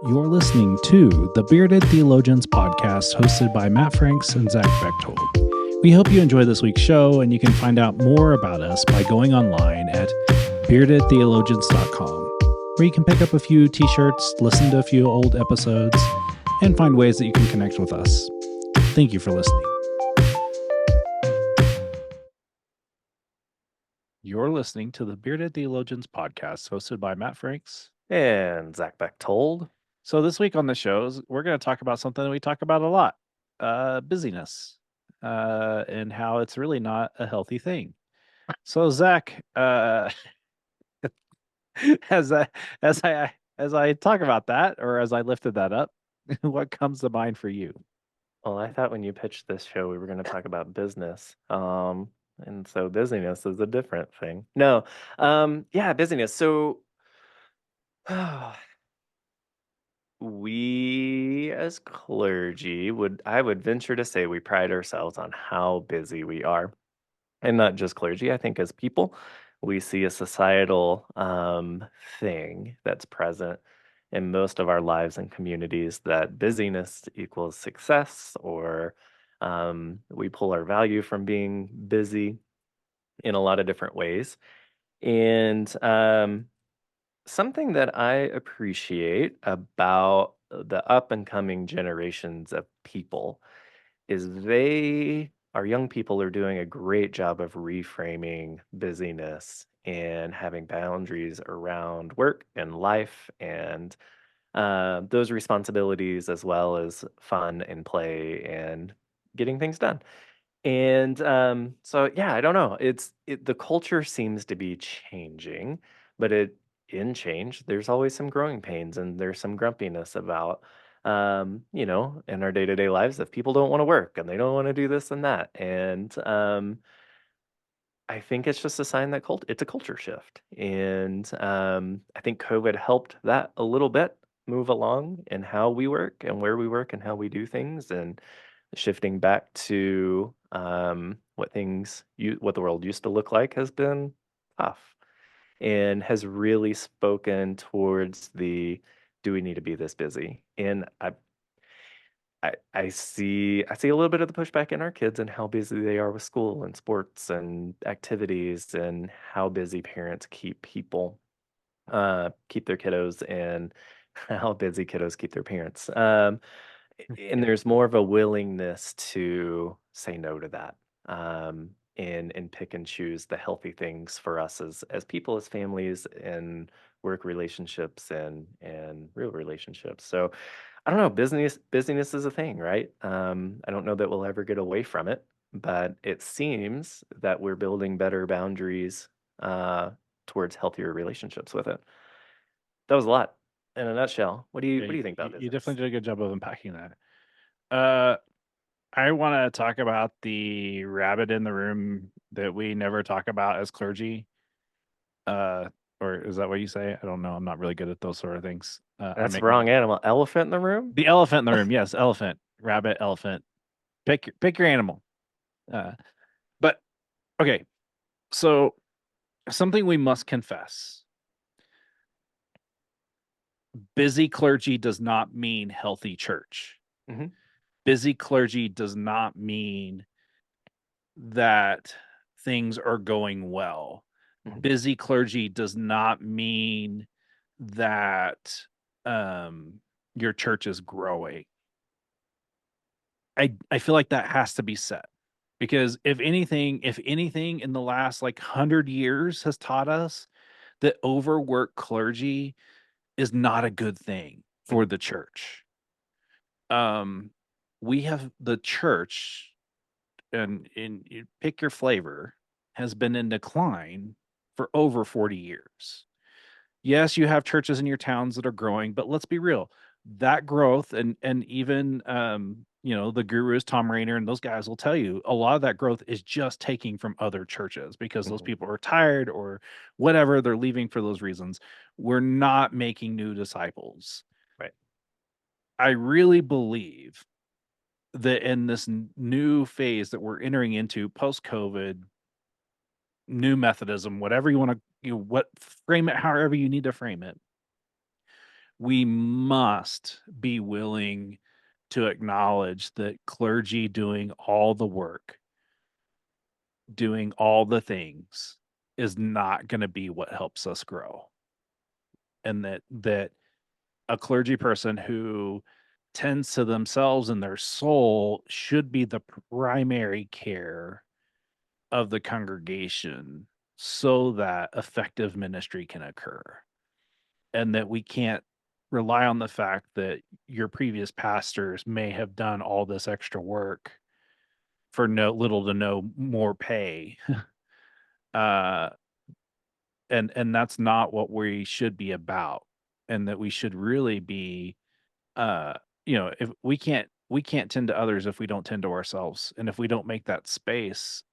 You're listening to the Bearded Theologians podcast hosted by Matt Franks and Zach Bechtold. We hope you enjoy this week's show, and you can find out more about us by going online at beardedtheologians.com, where you can pick up a few t-shirts, listen to a few old episodes, and find ways that you can connect with us. Thank you for listening. You're listening to the Bearded Theologians podcast hosted by Matt Franks and Zach Bechtold. So this week on the shows, we're going to talk about something that we talk about a lot, busyness, and how it's really not a healthy thing. So Zach, as I talk about that, or as I lifted that up, what comes to mind for you? Well, I thought when you pitched this show, we were going to talk about business. And so busyness is a different thing. No, yeah, busyness. So we as clergy I would venture to say we pride ourselves on how busy we are. And not just clergy, I think as people, we see a societal thing that's present in most of our lives and communities that busyness equals success, or we pull our value from being busy in a lot of different ways. And something that I appreciate about the up and coming generations of people is our young people are doing a great job of reframing busyness and having boundaries around work and life and those responsibilities, as well as fun and play and getting things done. And so, yeah, I don't know. The culture seems to be changing, but in change, there's always some growing pains and there's some grumpiness about, in our day to day lives that people don't want to work and they don't want to do this and that. And I think it's just a sign that it's a culture shift. And I think COVID helped that a little bit move along in how we work and where we work and how we do things, and shifting back to what the world used to look like has been tough, and has really spoken towards the do we need to be this busy? And I see a little bit of the pushback in our kids and how busy they are with school and sports and activities, and how busy parents keep their kiddos, and how busy kiddos keep their parents. And there's more of a willingness to say no to that, and pick and choose the healthy things for us as people, as families, and work relationships and real relationships. So I don't know, busyness is a thing, right? I don't know that we'll ever get away from it, but it seems that we're building better boundaries uh, towards healthier relationships with it. That was a lot in a nutshell. What do you Yeah, what do you think about you busyness? definitely did a good job of unpacking that. Uh, I want to talk about the rabbit in the room that we never talk about as clergy. Uh, or is that what you say? I don't know. I'm not really good at those sort of things. I'm That's the making wrong animal. Elephant in the room? the elephant in the room. Yes, elephant, rabbit, elephant. Pick your animal. Uh, but okay, so something we must confess: busy clergy does not mean healthy church. Mhm, Busy clergy does not mean that things are going well. mhm, Busy clergy does not mean that um, your church is growing. I feel like that has to be said, because if anything in the last like 100 years has taught us that overworked clergy is not a good thing for mhm, the church. Um, we have the church, and you pick your flavor, has been in decline for over 40 years. Yes, you have churches in your towns that are growing, but let's be real. That growth, and even the gurus, Tom Rainer and those guys will tell you a lot of that growth is just taking from other churches because those mhm. people are tired or whatever, they're leaving for those reasons. We're not making new disciples. Right. I really believe that in this new phase that we're entering into post COVID, new Methodism, whatever you want to, what frame it, however you need to frame it, we must be willing to acknowledge that clergy doing all the work, doing all the things is not going to be what helps us grow. And that a clergy person who tends to themselves and their soul should be the primary care of the congregation so that effective ministry can occur, and that we can't rely on the fact that your previous pastors may have done all this extra work for no little to no more pay. uh and that's not what we should be about, and that we should really be, uh if we can't tend to others if we don't tend to ourselves, and if we don't make that space,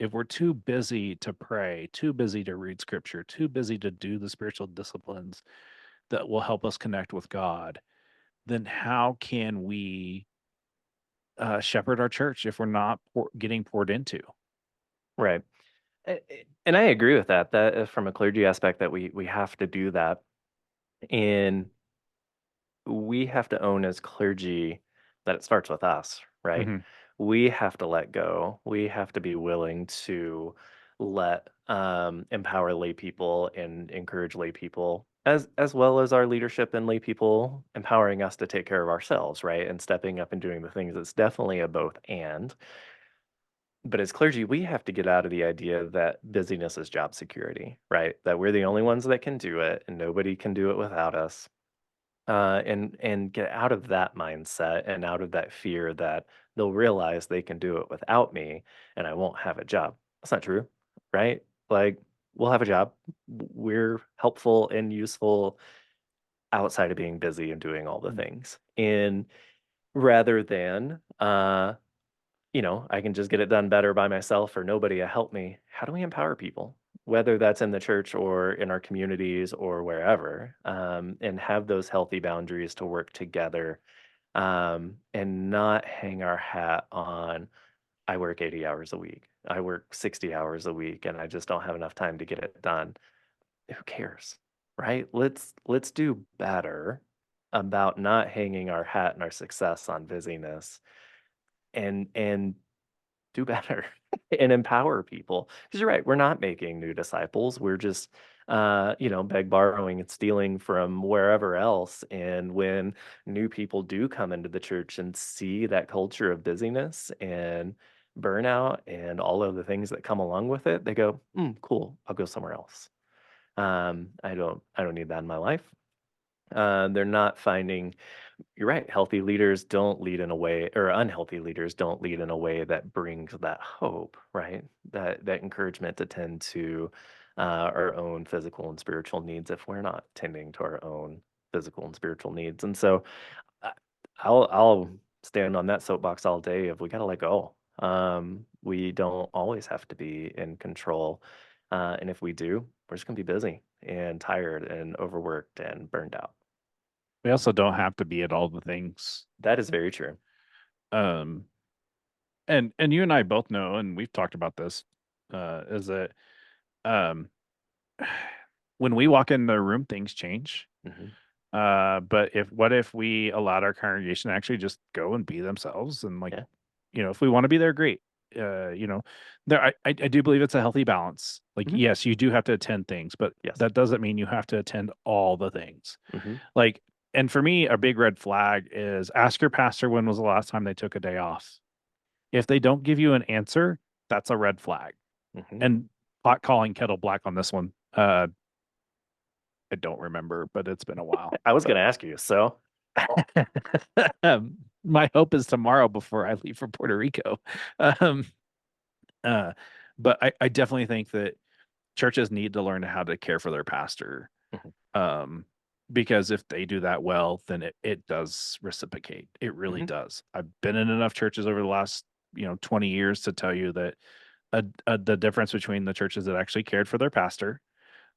if we're too busy to pray, too busy to read scripture, too busy to do the spiritual disciplines that will help us connect with God, then how can we shepherd our church if we're not getting poured into? Right. And I agree with that. That from a clergy aspect, that we have to do that, and we have to own as clergy that it starts with us, right? Hmm. We have to let go. We have to be willing to let empower lay people and encourage lay people, as well as our leadership and lay people empowering us to take care of ourselves, right? And stepping up and doing the things. It's definitely a both and. But as clergy, we have to get out of the idea that busyness is job security, right? That we're the only ones that can do it and nobody can do it without us. And get out of that mindset and out of that fear that they'll realize they can do it without me and I won't have a job. That's not true, right? Like, we'll have a job. We're helpful and useful outside of being busy and doing all the things. And rather than I can just get it done better by myself or nobody to help me. How do we empower people, whether that's in the church or in our communities or wherever, and have those healthy boundaries to work together, and not hang our hat on, I work 80 hours a week, I work 60 hours a week, and I just don't have enough time to get it done. Who cares, right? Let's do better about not hanging our hat and our success on busyness, and do better and empower people. Because you're right, we're not making new disciples. We're just, beg, borrowing, and stealing from wherever else. And when new people do come into the church and see that culture of busyness and burnout and all of the things that come along with it, they go, "Cool, I'll go somewhere else. I don't need that in my life." They're not finding, you're right, healthy leaders don't lead in a way, or unhealthy leaders don't lead in a way that brings that hope, right? That encouragement to tend to our own physical and spiritual needs if we're not tending to our own physical and spiritual needs. And so I- I'll stand on that soapbox all day of we got to let go. We don't always have to be in control. And if we do, we're just going to be busy and tired and overworked and burned out. We also don't have to be at all the things. That is very true. Um, and you and I both know, and we've talked about this, is that um, when we walk in the room, things change. Hmm. But what if we allowed our congregation to actually just go and be themselves, and like, Yeah. if we want to be there, great. There, I do believe it's a healthy balance. Like, Hmm. yes, you do have to attend things, but Yes. that doesn't mean you have to attend all the things. Hmm. Like, and for me, a big red flag is ask your pastor when was the last time they took a day off. If they don't give you an answer, that's a red flag. Hmm. And pot calling kettle black on this one. I don't remember, but it's been a while. I was going But to ask you. So, my hope is tomorrow before I leave for Puerto Rico. Um, uh, but I definitely think that churches need to learn how to care for their pastor. hmm. Um, because if they do that well, then it does reciprocate. It really Hmm. does. I've been in enough churches over the last 20 years to tell you that the difference between the churches that actually cared for their pastor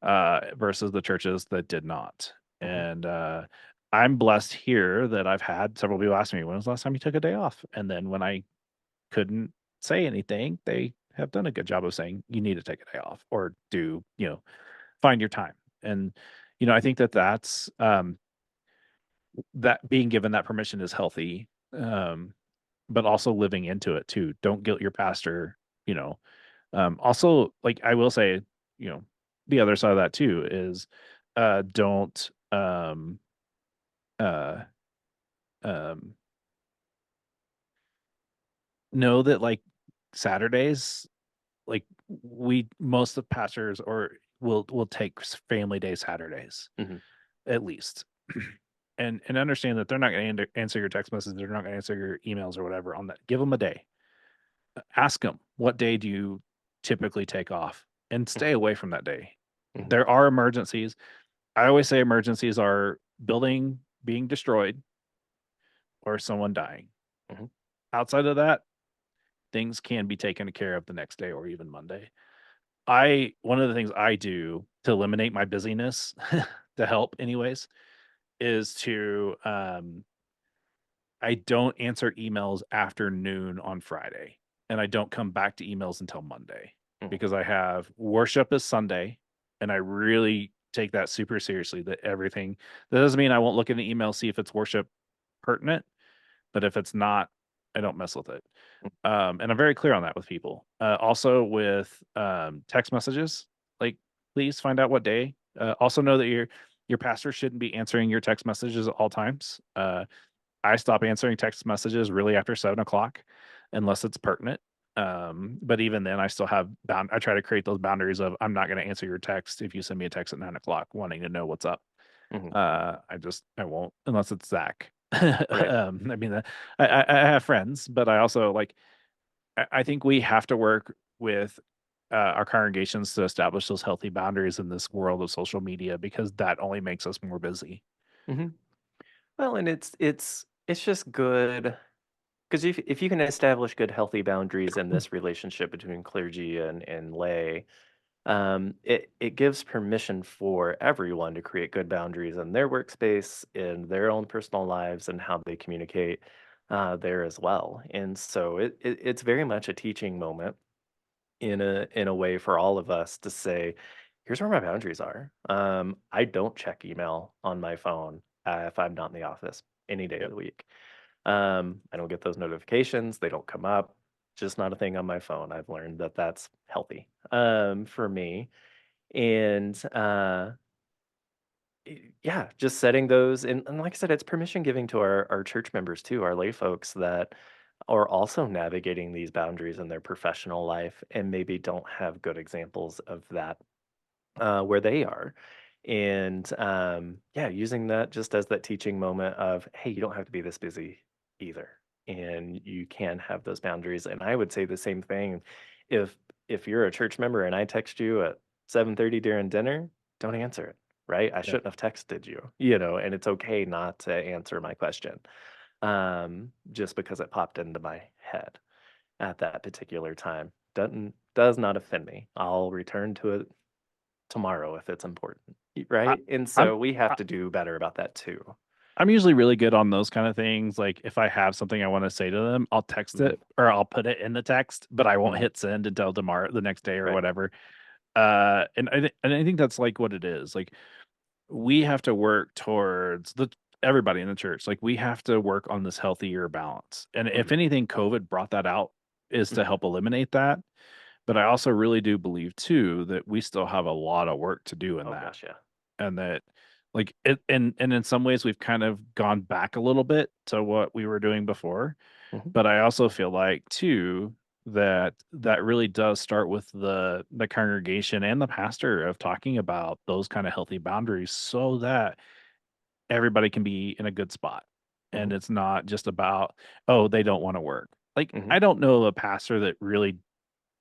versus the churches that did not. Hmm. And I'm blessed here that I've had several people ask me, when was the last time you took a day off? And then when I couldn't say anything, they have done a good job of saying, you need to take a day off or find your time. And, I think that that's that being given that permission is healthy. But also living into it too. Don't guilt your pastor, you know. Also, like I will say, you know, the other side of that too is don't uh um know that like Saturdays, like we most of pastors or will take family day Saturdays Hmm. at least. And understand that they're not going to answer your text messages, they're not going to answer your emails or whatever on that. Give them a day. Ask them, what day do you typically take off? And stay away from that day. Hmm. There are emergencies. I always say emergencies are building being destroyed or someone dying. Hmm. Outside of that, things can be taken care of the next day or even Monday. I One of the things I do to eliminate my busyness to help anyways is to I don't answer emails after noon on Friday, and I don't come back to emails until Monday Hmm. because I have worship is Sunday, and I really take that super seriously. That everything that doesn't mean I won't look in the email see if it's worship pertinent, but if it's not, I don't mess with it. And I'm very clear on that with people. Also with text messages, like please find out what day. Also know that your pastor shouldn't be answering your text messages at all times. I stop answering text messages really after 7 o'clock unless it's pertinent. But even then I still have I try to create those boundaries of I'm not going to answer your text if you send me a text at 9 o'clock wanting to know what's up. Hmm. I won't unless it's Zach. Right. I mean, I have friends, but I also like, I think we have to work with our congregations to establish those healthy boundaries in this world of social media because that only makes us more busy. Hmm. Well, and it's just good because if you can establish good, healthy boundaries in this relationship between clergy and lay, it gives permission for everyone to create good boundaries in their workspace, in their own personal lives, and how they communicate there as well. And so it's very much a teaching moment in a way for all of us to say, here's where my boundaries are. I don't check email on my phone if I'm not in the office any day of Yep. the week. I don't get those notifications; they don't come up. Just not a thing on my phone. I've learned that that's healthy for me, and yeah, just setting those and like I said, it's permission giving to our church members too, our lay folks that are also navigating these boundaries in their professional life and maybe don't have good examples of that where they are. And yeah, using that just as that teaching moment of, hey, you don't have to be this busy either. And you can have those boundaries. And I would say the same thing if if you're a church member and I text you at 7:30 during dinner, don't answer it. Right. I Yep. shouldn't have texted you, you know, and it's okay not to answer my question just because it popped into my head at that particular time. Does not offend me. I'll return to it tomorrow if it's important, I, right? And I'm so we have to do better about that too. I'm usually really good on those kind of things. Like if I have something I want to say to them, I'll text Mhm. it or I'll put it in the text, but I won't Mhm. hit send until tomorrow, the next day or Right. whatever. And I think that's like what it is. Like we have to work towards the everybody in the church. Like we have to work on this healthier balance. And if Mhm. anything, COVID brought that out is to Mhm. help eliminate that. But I also really do believe too that we still have a lot of work to do in Oh that. gosh, yeah. And that like it and in some ways we've kind of gone back a little bit to what we were doing before. Mhm. But I also feel like too that that really does start with the congregation and the pastor of talking about those kind of healthy boundaries so that everybody can be in a good spot. And Mhm. it's not just about, oh, they don't want to work. Like Mhm. I don't know of a pastor that really,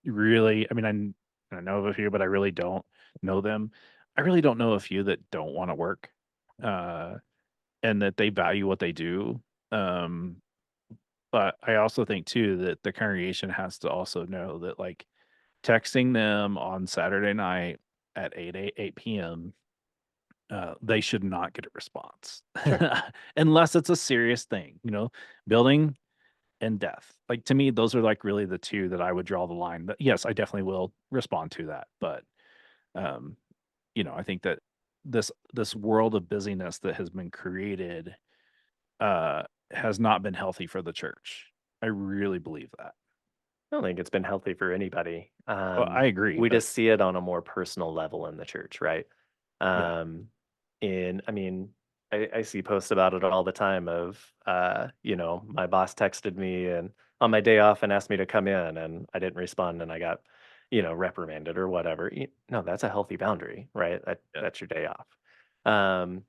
I mean, I know of a few, but I really don't know them. I really don't know a few that don't want to work, uh, and that they value what they do. Um, but I also think too that the congregation has to also know that like texting them on Saturday night at 8 p.m. They should not get a response Sure. unless it's a serious thing, building and death. Like to me, those are like really the two that I would draw the line. But yes, I definitely will respond to that. But I think that this world of busyness that has been created uh, has not been healthy for the church. I really believe that. I don't think it's been healthy for anybody. Well, I agree, We but just see it on a more personal level in the church, right? yeah, Um, I mean, I see posts about it all the time of, my boss texted me and on my day off and asked me to come in and I didn't respond and I got, reprimanded or whatever. No, that's a healthy boundary, right? yeah, That's your day off. Um,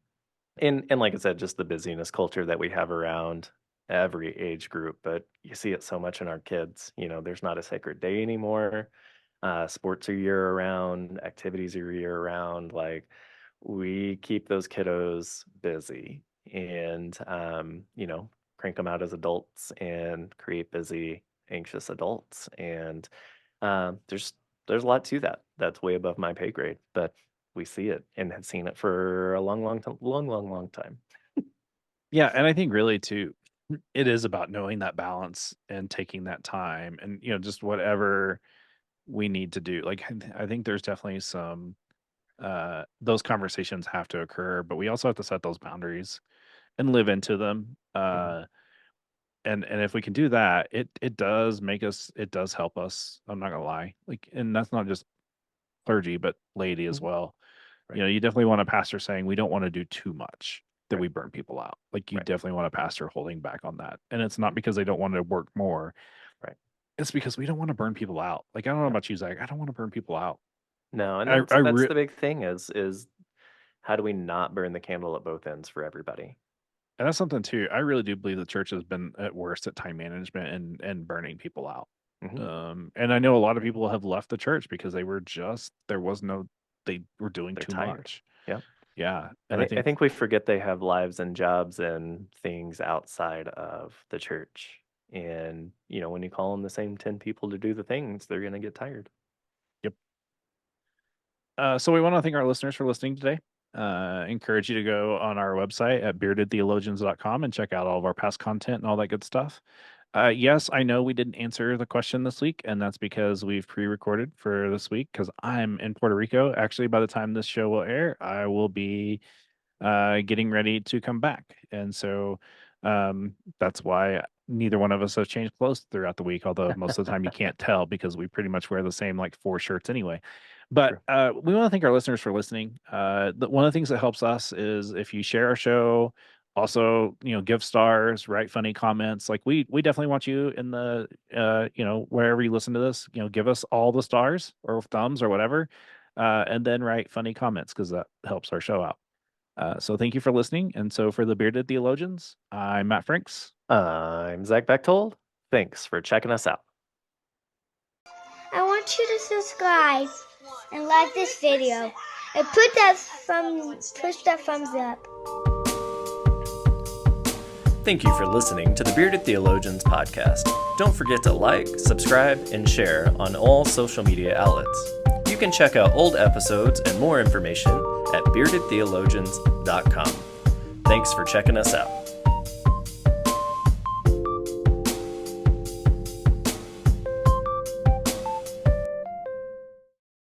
and like I said, just the busyness culture that we have around every age group, but you see it so much in our kids. There's not a sacred day anymore. Sports are year round, activities are year round. Like we keep those kiddos busy and crank them out as adults and create busy, anxious adults. And there's a lot to that. That's way above my pay grade, but we see it and have seen it for a long, long time, long, long, long time. yeah. And I think really too, it is about knowing that balance and taking that time, and just whatever we need to do. Like I think there's definitely some those conversations have to occur, but we also have to set those boundaries and live into them. Mhm, And if we can do that, it does make us, it does help us. I'm not gonna lie. Like, and that's not just clergy, but laity as mhm. well. Right, You definitely want a pastor saying we don't want to do too much that right, we burn people out. Like you right, definitely want a pastor holding back on that. And it's not mhm, because they don't want to work more. right. It's because we don't want to burn people out. Like I don't know Yep. about you, Zach. I don't want to burn people out. No, and I that's I that's re- the big thing is how do we not burn the candle at both ends for everybody? And that's something too. I really do believe the church has been at worst at time management and burning people out. Mhm. And I know a lot of people have left the church because there was no, they were doing They're too tired. much. Yep. Yeah, I and I think I think think we forget they have lives and jobs and things outside of the church. And, when you call them the same 10 people to do the things, they're gonna get tired. yep. So we want to thank our listeners for listening today. Encourage you to go on our website at beardedtheologians.com and check out all of our past content and all that good stuff. Yes, I know we didn't answer the question this week, and that's because we've pre-recorded for this week because I'm in Puerto Rico. Actually, by the time this show will air, I will be getting ready to come back. And so that's why neither one of us have changed clothes throughout the week, although most of the time you can't tell because we pretty much wear the same like four shirts anyway. But True. we want to thank our listeners for listening. One of the things that helps us is if you share our show, also, give stars, write funny comments. Like we definitely want you in the wherever you listen to this, give us all the stars or thumbs or whatever. And then write funny comments because that helps our show out. So thank you for listening. And so for the Bearded Theologians, I'm Matt Franks. I'm Zach Bechtold. Thanks for checking us out. I want you to subscribe and like this video and push that thumbs up. Thank you for listening to the Bearded Theologians podcast. Don't forget to like, subscribe, and share on all social media outlets. You can check out old episodes and more information at beardedtheologians.com. Thanks for checking us out.